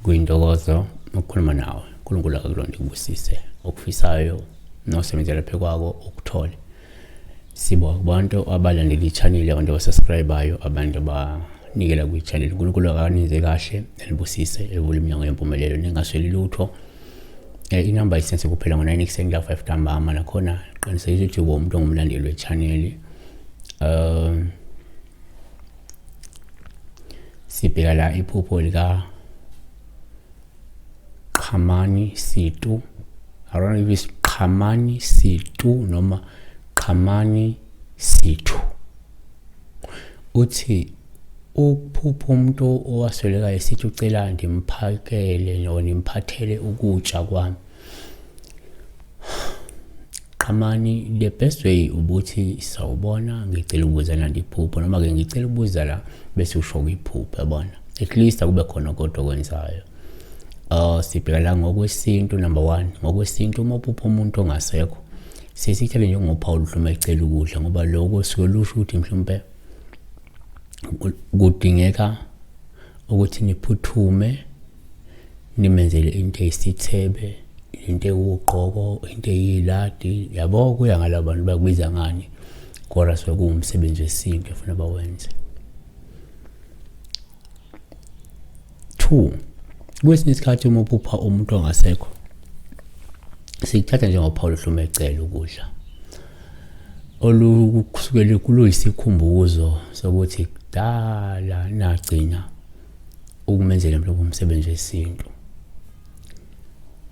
Kuyintokozo ukukhuluma nawe. uNkulunkulu akulonde kubusise okufisayo nosebenzela phe kwako ukuthole. Sibonga kubantu abalandela i-channel, abantu abasubscribe-ayo, abantu abanikela kwi-channel. uNkulunkulu akanize kahle elibusise evule iminyango yempumelelo ningasweli lutho. Inamba isense kuphela ngo-9 5 ntambama nakhona qinisekisa ukuthi umuntu ongumlandeli we-channel. Sibheka la iphupho lika Qhamani Situ. I don't know if it's Qhamani Situ noma Qhamani Situ. Uthi uphupho umuntu owasweleka esithi ucela ndimphakele noma nimphathele ukutsha kwami. Qhamani, the best way ubuthi sawubona ngicela ukubuzana ndiphupho noma ke ngicela ukubuza la bese usho iphupho yabona. At least akube khona kodwa okwenzayo. Sibheka la ngokwesintu. Number 1, ngokwesintu uma uphupha umuntu ongasekho sesithele njengoPaul uhluma ecela ukudla ngoba lokho sikulusho ukuthi mhlawumbe kudingeka ukuthi niphuthume nimenzele into eyisithebe, into ewuqoko, into eyiladi, yabo kuya ngalabantu bakubiza ngani kodwa sokuwumsebenzi wesintu efuna bawenze. 2, kwesinye isikhathi uma uphupha umuntu ongasekho sikuthatha njengoPaul uhluma ecela ukudla olukusukela kuluyisikhumbuzo sokuthi kudala nagcina ukumenzela mhlawumbe umsebenzi wesintu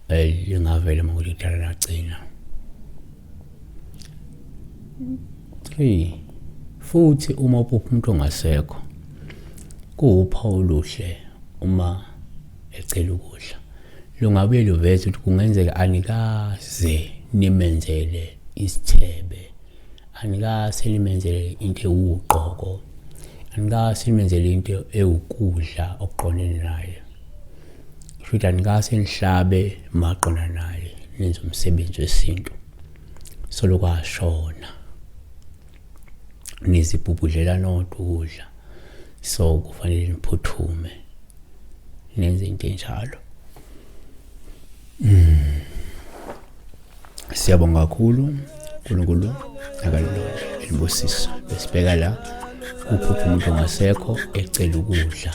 lingavela ngokuthi kudala nagcina. 3, futhi uma uphupha umuntu ongasekho kuwuPaul uhle uma ecela ukudla lungabuye luveze ukuthi kungenzeka anikaze nimenzele isithebe, anikaze nimenzele into ewuqoko, anikaze nimenzele into ewukudla okuqonene naye, futhi anikaze nihlabe maqona naye nenze umsebenzi wesintu solokwashona nizibhubhudlelana ukudla. So kufanele niphuthume nenze into enjalo. Siyabonga kakhulu uNkulunkulu akalulonde elibusisa. Besibheka la uphupha umuntu ongasekho ecela ukudla.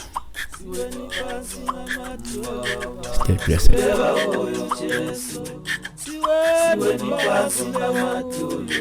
Stay blessed. Siweni phansi namathuba